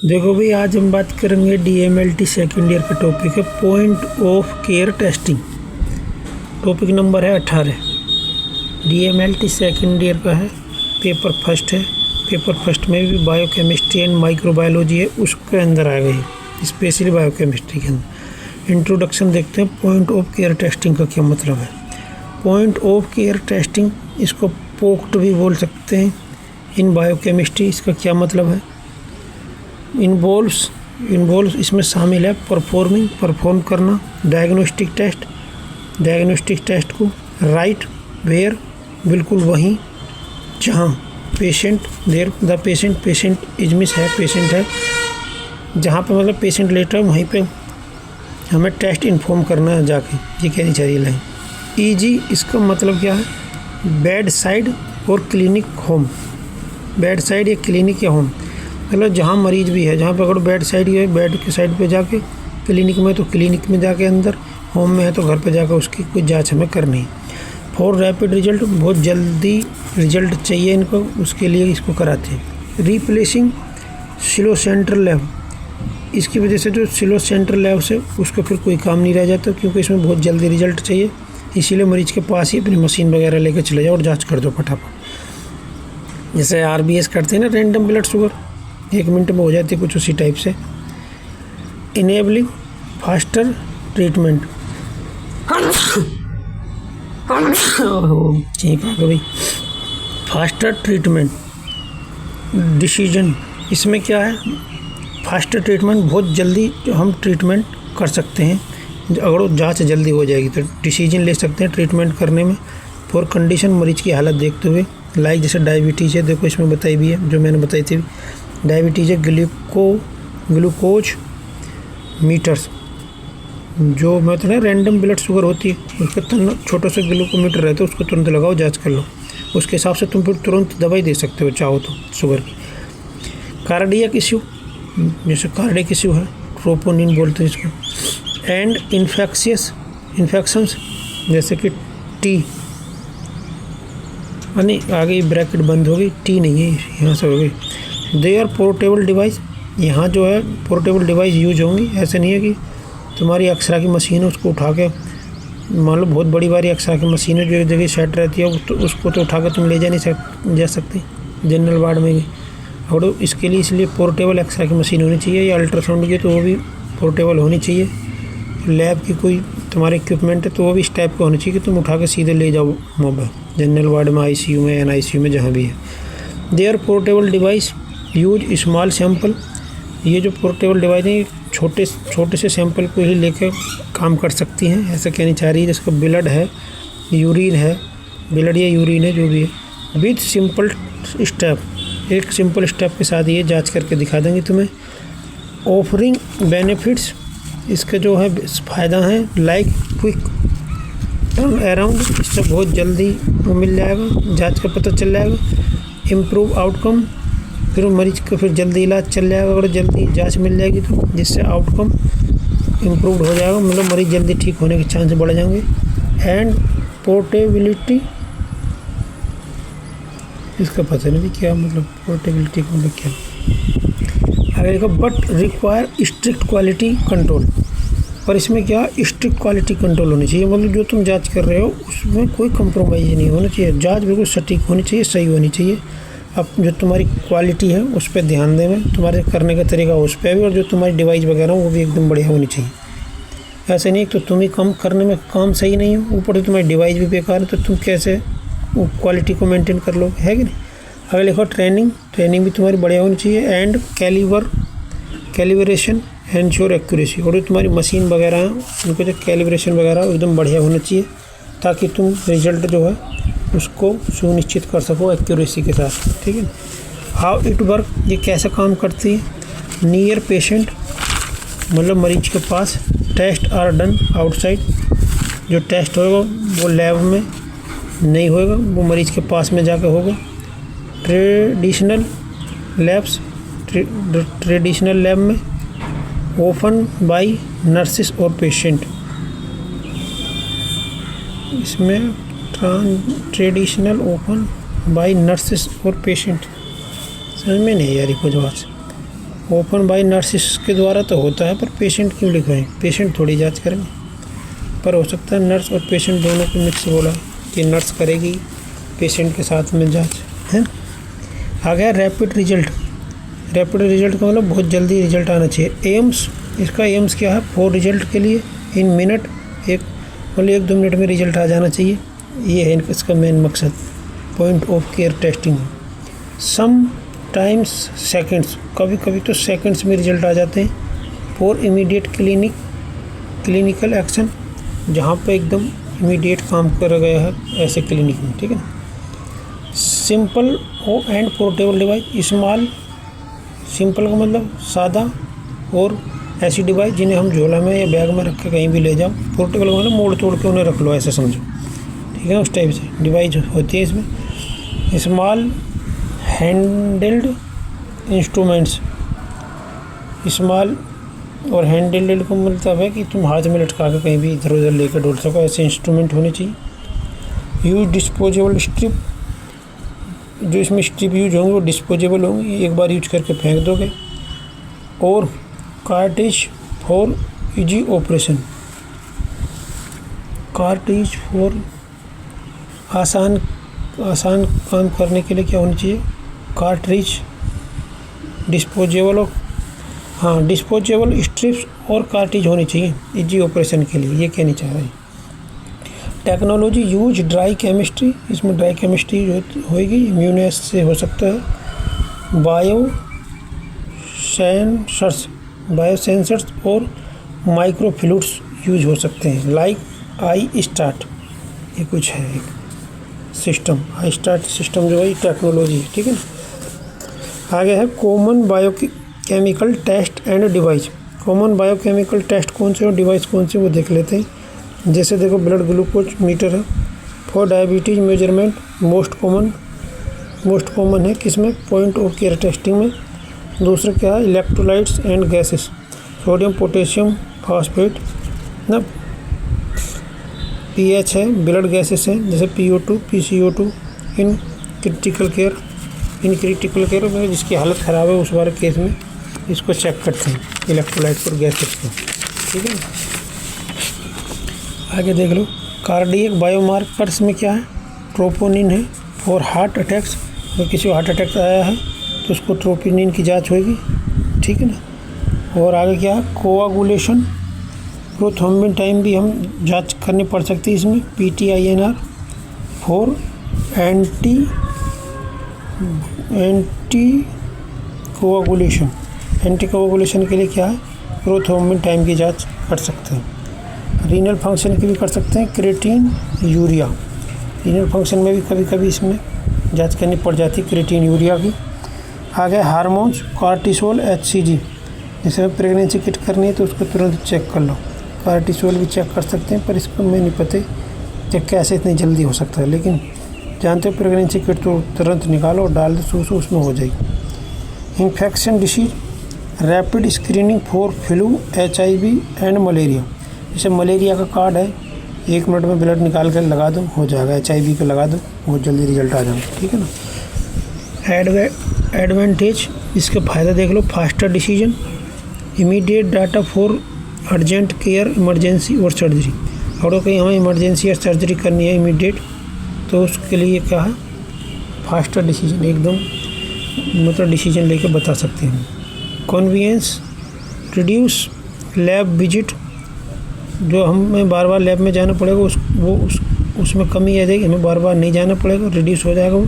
देखो भाई, आज हम बात करेंगे DMLT सेकेंड ईयर का टॉपिक है point of care testing. Topic number है 18। DMLT सेकेंड ईयर का है, पेपर फर्स्ट है। पेपर फर्स्ट में भी बायोकेमिस्ट्री एंड माइक्रोबायोलॉजी है, उसके अंदर आ गई स्पेशली बायोकेमिस्ट्री के अंदर। इंट्रोडक्शन देखते हैं, पॉइंट ऑफ केयर टेस्टिंग का क्या मतलब है। पॉइंट ऑफ केयर टेस्टिंग, इसको पोक्ट भी बोल सकते हैं इन बायोकेमिस्ट्री। इसका क्या मतलब है? इन्वॉल्व्स इसमें शामिल है परफॉर्म करना डायग्नोस्टिक टेस्ट को राइट वेयर, बिल्कुल वहीं जहाँ पेशेंट इजमिस है, पेशेंट है जहाँ पे मतलब पेशेंट लेटर है, वहीं पे हमें टेस्ट इन्फॉर्म करना है जाके। ये कहनी चाहिए लाइन। EG इसका मतलब क्या है? बेड साइड और क्लिनिक होम। बेड साइड या क्लिनिक या होम, मतलब जहाँ मरीज भी है, जहाँ पे अगर बेड साइड है बेड के साइड पे जाके, क्लिनिक में तो क्लिनिक में जाके अंदर, होम में है तो घर पे जाकर उसकी कोई जांच हमें करनी है। फॉर रैपिड रिजल्ट, बहुत जल्दी रिजल्ट चाहिए इनको, उसके लिए इसको कराते हैं। रिप्लेसिंग सिलो सेंट्रल लैब, इसकी वजह से जो सिलो सेंट्रल लैब से उसको फिर कोई काम नहीं रह जाता, क्योंकि इसमें बहुत जल्दी रिजल्ट चाहिए। इसीलिए मरीज के पास ही अपनी मशीन वगैरह लेकर चले जाओ और जाँच कर दो फटाफट। जैसे RBS करते हैं ना, रैंडम ब्लड शुगर, 1 मिनट में हो जाती है, कुछ उसी टाइप से। इनेबलिंग फास्टर ट्रीटमेंट, ठीक है भाई। फास्टर ट्रीटमेंट डिसीजन, इसमें क्या है? फास्टर ट्रीटमेंट, बहुत जल्दी हम ट्रीटमेंट कर सकते हैं। अगर वो जाँच जल्दी हो जाएगी तो डिसीजन ले सकते हैं ट्रीटमेंट करने में। फॉर कंडीशन, मरीज की हालत देखते हुए, लाइक जैसे डायबिटीज़ है, देखो इसमें बताई भी है जो मैंने बताई थी। डायबिटीज़ है, ग्लूकोज मीटर्स, जो मतलब ना रैंडम ब्लड शुगर होती है, उसका छोटा सा ग्लूकोमीटर रहता है, उसको तुरंत लगाओ, जांच कर लो। उसके हिसाब से तुम फिर तुरंत दवाई दे सकते हो चाहो तो शुगर की। कार्डियक इश्यू, जैसे कार्डियक इश्यू है, ट्रोपोनिन बोलते हैं इसको। एंड इन्फेक्शंस, जैसे कि टी, नहीं आगे ब्रैकेट बंद हो गई, टी नहीं है, यहाँ से हो गई। देयर पोर्टेबल डिवाइस, यहाँ जो है पोर्टेबल डिवाइस यूज होंगी। ऐसे नहीं है कि तुम्हारी एक्सरा की मशीन है, उसको उठा के, मान लो बहुत बड़ी बारी एक्सरा की मशीन है जो एक जगह सेट रहती है, उसको तो उठा के तुम ले जा सकते जनरल वार्ड में भी। और इसके लिए इसलिए पोर्टेबल एक्सरा की मशीन होनी चाहिए, या अल्ट्रासाउंड की तो वो भी पोर्टेबल होनी चाहिए। लैब की कोई तुम्हारे इक्विपमेंट है तो वो भी इस टाइप का होना चाहिए कि तुम उठा के सीधे ले जाओ मोबाइल, जनरल वार्ड में, ICU में, NICU में, जहाँ भी है। There portable device use small sample, ये जो पोर्टेबल डिवाइस है छोटे से सैंपल को ही लेकर काम कर सकती हैं, ऐसा कहनी चाह रही है। जिसका ब्लड है, यूरिन है, ब्लड या यूरिन है जो भी है, विथ सिंपल स्टेप, एक सिंपल स्टेप के साथ ये जांच करके दिखा देंगे तुम्हें। ऑफरिंग बेनिफिट्स, इसका जो है फ़ायदा है, लाइक क्विक टर्न अराउंड, इससे बहुत जल्दी वो मिल जाएगा, जांच का पता चल जाएगा। इम्प्रूव आउटकम, फिर मरीज का फिर जल्दी इलाज चल जाएगा, अगर जल्दी जांच मिल जाएगी तो, जिससे आउटकम इम्प्रूव हो जाएगा, मतलब मरीज जल्दी ठीक होने के चांस बढ़ जाएंगे। एंड पोर्टेबिलिटी, इसका पता नहीं क्या मतलब, पोर्टेबिलिटी का मतलब क्या। आगे का but require strict quality control, पर इसमें क्या स्ट्रिक्ट क्वालिटी कंट्रोल होनी चाहिए, मतलब जो तुम जांच कर रहे हो उसमें कोई कंप्रोमाइज़ नहीं होना चाहिए, जांच बिल्कुल सटीक होनी चाहिए, सही होनी चाहिए। अब जो तुम्हारी क्वालिटी है उस पर ध्यान देना, तुम्हारे करने का तरीका उस पर भी, और जो तुम्हारी डिवाइस वगैरह वो भी एकदम बढ़िया होनी चाहिए। ऐसे नहीं तो तुम ही कम करने में काम सही नहीं हो, ऊपर से तुम्हारी डिवाइस भी बेकार है, तो तुम कैसे वो क्वालिटी को मेंटेन कर लो, है कि नहीं। अगर लिखो ट्रेनिंग भी तुम्हारी बढ़िया होनी चाहिए। एंड कैलिब्रेशन एंश्योर एक्यूरेसी, और जो तुम्हारी मशीन वगैरह हैं उनको जो कैलिब्रेशन वगैरह एकदम बढ़िया होना चाहिए, ताकि तुम रिजल्ट जो है उसको सुनिश्चित कर सको एक्यूरेसी के साथ, ठीक है। हाउ इट वर्क, ये कैसे काम करती है। नियर पेशेंट, मतलब मरीज के पास। टेस्ट आर डन आउटसाइड, जो टेस्ट होगा वो लैब में नहीं होगा, वो मरीज के पास में जाकर होगा। ट्रेडिशनल लैब में ओपन बाय नर्सिस और पेशेंट, इसमें ट्रेडिशनल ओपन बाय नर्सेस और पेशेंट, समझ में नहीं यार कुछ बात। ओपन बाय नर्सिस के द्वारा तो होता है, पर पेशेंट क्यों लिखवाएं? पेशेंट थोड़ी जांच करेंगे, पर हो सकता है नर्स और पेशेंट दोनों को मिक्स बोला कि नर्स करेगी पेशेंट के साथ में जांच है। आ गया रैपिड रिजल्ट। रैपिड रिजल्ट का मतलब बहुत जल्दी रिजल्ट आना चाहिए। एम्स, इसका एम्स क्या है? 4 रिजल्ट के लिए इन मिनट, मतलब 1-2 मिनट में रिजल्ट आ जाना चाहिए। ये है इसका मेन मकसद। Point of care testing. Some times seconds, कभी कभी तो सेकंड्स में रिजल्ट आ जाते हैं। फॉर इमीडिएट क्लिनिकल एक्शन, जहाँ पे एकदम इमीडिएट काम करा गया है ऐसे क्लिनिक में, ठीक है ना। Simple and portable device. Small, simple का मतलब सादा, और ऐसी डिवाइस जिन्हें हम झोला में या बैग में रख के कहीं भी ले जाओ। पोर्टेबल का मतलब मोड़ तोड़ के उन्हें रख लो, ऐसे समझो, ठीक है। उस टाइप से डिवाइस होती है इसमें। Small handled instruments. स्मॉल और हैंडल्ड को मतलब है कि तुम हाथ में लटका के कहीं भी इधर उधर लेकर डोल सको, ऐसे इंस्ट्रूमेंट होने चाहिए। यूज डिस्पोजेबल स्ट्रिप, जो इसमें स्ट्रिप यूज होंगे वो डिस्पोजेबल होंगे, एक बार यूज करके फेंक दोगे। और cartridge for easy operation. Cartridge for आसान काम करने के लिए क्या होनी चाहिए? कार्ट्रिज। डिस्पोजेबल, हाँ डिस्पोजेबल स्ट्रिप्स और कार्ट्रिज होनी चाहिए इजी ऑपरेशन के लिए, ये कहना चाह रहे हैं। टेक्नोलॉजी यूज ड्राई केमिस्ट्री, इसमें ड्राई केमिस्ट्री होगी, इम्यूनेस से हो सकता है। बायोसेंसर्स और माइक्रोफ्लूइड्स यूज हो सकते हैं। लाइक आई स्टार्ट, ये कुछ है एक सिस्टम। आई स्टार्ट सिस्टम जो है टेक्नोलॉजी, ठीक है ना। आगे है common biochemical test and device. Common biochemical test कौन से और डिवाइस कौन से, वो देख लेते हैं। जैसे देखो, ब्लड ग्लूकोज मीटर है। For diabetes measurement most common है किसमें? पॉइंट ऑफ केयर टेस्टिंग में। दूसरा क्या है? Electrolytes and gases, sodium potassium phosphate ना। पीएच है, ब्लड गैसेस हैं जैसे PO2 PCO2। In critical care में जिसकी हालत ख़राब है उस वाले केस में इसको चेक करते हैं, इलेक्ट्रोलाइट्स और गैसेस को, ठीक है। आगे देख लो, कार्डियक बायोमार्कर्स में क्या है? ट्रोपोनिन है। फॉर हार्ट अटैक्स, अगर किसी को हार्ट अटैक आया है तो उसको ट्रोपोनिन की जांच होगी, ठीक है ना। और आगे क्या है? कोआगुलेशन, प्रोथ्रोम्बिन टाइम भी हम जांच करनी पड़ सकती है इसमें। PTINR। फॉर एंटी कोआगुलेशन के लिए क्या है? प्रोथ्रोम्बिन टाइम की जांच कर सकते हैं। रीनल फंक्शन की भी कर सकते हैं। क्रेटीन यूरिया, रीनल फंक्शन में भी कभी कभी इसमें जांच करनी पड़ जाती है क्रेटीन यूरिया की। आगे हार्मोन्स, कार्टिसोल, HCG। जैसे प्रेगनेंसी किट करनी है तो उसको तुरंत चेक कर लो। कार्टिसोल भी चेक कर सकते हैं, पर इसको मैं नहीं पता कि कैसे इतनी जल्दी हो सकता है, लेकिन जानते हो प्रेगनेंसी किट तो तुरंत निकालो और डाल दो, सूसू उसमें हो जाएगी। Infection disease, rapid screening for flu, HIV and malaria. जैसे मलेरिया का कार्ड है, 1 मिनट में ब्लड निकाल कर लगा दो, हो जाएगा। HIV पे लगा दो, बहुत जल्दी रिजल्ट आ जाएगा, ठीक है ना। एडवांटेज, इसके फ़ायदा देख लो। Faster decision, immediate data for urgent care, emergency और सर्जरी। और कहीं हमें इमरजेंसी या सर्जरी करनी है इमीडिएट, तो उसके लिए क्या है? फास्टर डिसीजन, एकदम मतलब डिसीजन लेके बता सकते हैं। कन्वीनियंस, रिड्यूस लैब विजिट, जो हमें बार बार लैब में जाना पड़ेगा उसमें कमी आ जाएगी, हमें बार बार नहीं जाना पड़ेगा, रिड्यूस हो जाएगा वो।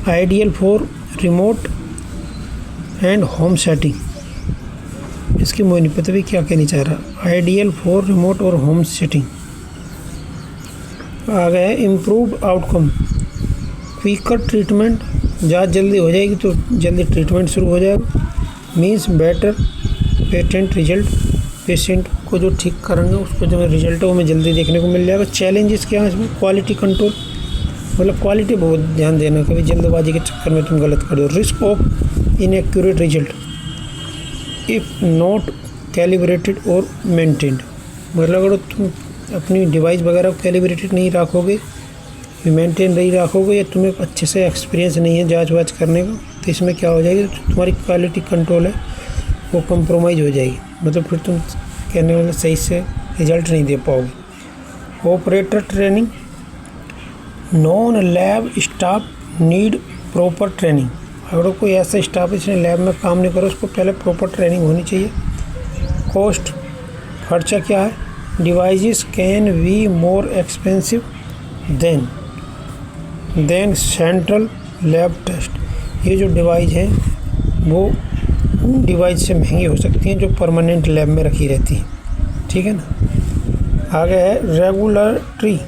Ideal for remote and home setting, इसकी मुझे नहीं पता भी क्या कहना चाह रहा। आइडियल फॉर रिमोट और होम सेटिंग। आ गया है इम्प्रूव्ड आउटकम, क्विकर ट्रीटमेंट, जाँच जल्दी हो जाएगी तो जल्दी ट्रीटमेंट शुरू हो जाएगा। Means better patient result, patient को जो ठीक करेंगे उसको जो रिजल्ट है वो हमें जल्दी देखने को मिल जाएगा। चैलेंजेस क्या है इसमें? क्वालिटी कंट्रोल, मतलब क्वालिटी बहुत ध्यान देना, कभी जल्दबाजी के चक्कर में तुम गलत कर दो। Risk of inaccurate result if not calibrated और मेंटेन्ड, मतलब अगर तुम अपनी डिवाइस वगैरह को कैलिब्रेटेड नहीं रखोगे, मेंटेन नहीं रखोगे, या तुम्हें अच्छे से एक्सपीरियंस नहीं है जांच वाच करने का, तो इसमें क्या हो जाएगी? तुम्हारी क्वालिटी कंट्रोल है वो कंप्रोमाइज़ हो जाएगी, मतलब फिर तुम कहने वाले सही से रिजल्ट नहीं दे पाओगे। Operator training, non lab staff need proper training. अगर कोई ऐसा स्टाफ जिसने लैब में काम नहीं करा, उसको पहले प्रॉपर ट्रेनिंग होनी चाहिए। कॉस्ट, खर्चा क्या है? Devices can be more expensive than central lab test. ये जो डिवाइस हैं वो डिवाइस से महंगी हो सकती हैं जो परमानेंट लैब में रखी रहती हैं, ठीक है ना। आगे है regulatory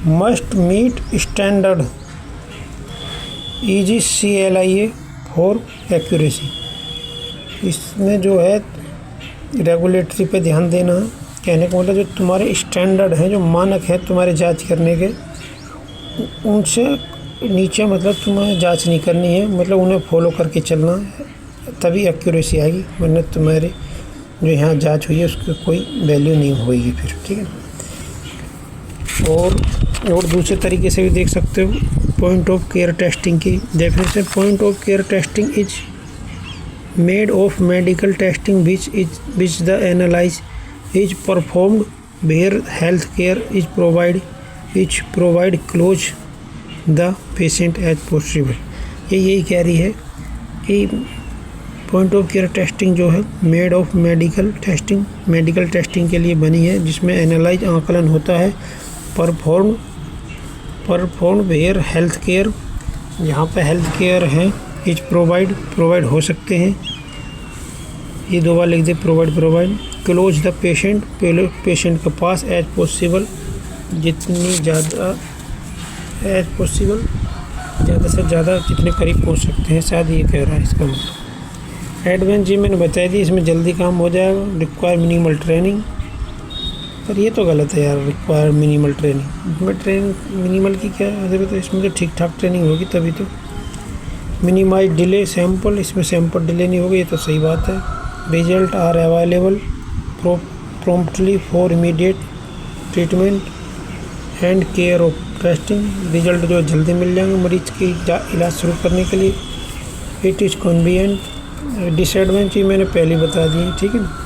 must meet standard EGCLIA for accuracy. इसमें जो है रेगुलेटरी पे ध्यान देना है। कहने का मतलब जो तुम्हारे स्टैंडर्ड हैं, जो मानक हैं तुम्हारे जांच करने के, उनसे नीचे मतलब तुम्हें जांच नहीं करनी है, मतलब उन्हें फॉलो करके चलना है, तभी एक्यूरेसी आएगी, वरना तुम्हारे जो यहाँ जांच हुई है उसकी कोई वैल्यू नहीं होगी फिर, ठीक है। और दूसरे तरीके से भी देख सकते हो पॉइंट ऑफ केयर टेस्टिंग की definition. Point of care testing is made of medical testing which the analyse is performed where health care is provide close the patient as possible. ये यही कह रही है कि पॉइंट ऑफ केयर टेस्टिंग जो है made of medical testing के लिए बनी है, जिसमें एनालाइज आकलन होता है, परफॉर्म वेयर हेल्थ केयर, यहाँ पे हेल्थ केयर है, इज प्रोवाइड हो सकते हैं, ये दो बार लिख दे, प्रोवाइड क्लोज द पेशेंट के पास एज पॉसिबल, जितनी ज़्यादा एज पॉसिबल, ज़्यादा से ज़्यादा जितने करीब पहुँच सकते हैं, शायद ये कह रहा है इसका मतलब। एडवांस जी मैंने बता दी, इसमें जल्दी काम हो जाएगा। रिक्वायर मिनिमल ट्रेनिंग, पर ये तो गलत है यार, रिक्वायर मिनिमल ट्रेनिंग। इसमें ट्रेनिंग मिनिमल की क्या ज़रूरत है, इसमें तो ठीक ठाक ट्रेनिंग होगी तभी तो। मिनिमाइज डिले सैंपल, इसमें सैंपल डिले नहीं होगी, ये तो सही बात है। Result are available promptly for immediate treatment and care of testing, result जो जल्दी मिल जाएंगे मरीज की इलाज शुरू करने के लिए। इट इज़ कन्वीनियंट, डिसएडवांटेज मैंने पहले बता दी, ठीक है ना।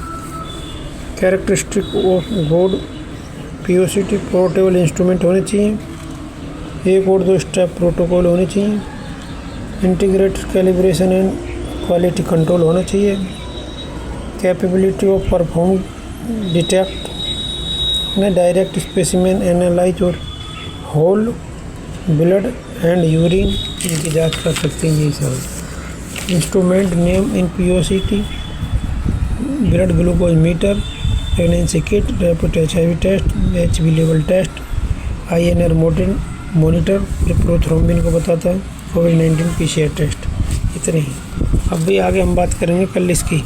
Characteristic of good POCT, portable instrument होने चाहिए, 1 और 2 स्टेप प्रोटोकॉल होने चाहिए, integrated calibration and quality control होना चाहिए, कैपेबिलिटी ऑफ परफॉर्म डिटेक्ट न डायरेक्ट स्पेसिमेन एनालाइज और होल ब्लड एंड यूरिन इनकी जाँच कर सकते हैं। ये सब instrument name in POCT, blood glucose meter, pregnancy kit, rapid HIV test, HB level test, INR monitor जो प्रोथ्रोम्बिन को बताता है, COVID-19 PCR टेस्ट, इतने ही। अब भी आगे हम बात करेंगे कल इसकी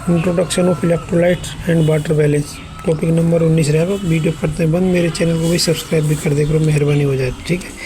introduction of electrolytes and water balance, topic number 19 रहेगा। वीडियो करते हैं बंद, मेरे चैनल को भी सब्सक्राइब भी कर दे करो, मेहरबानी हो जाए, ठीक है।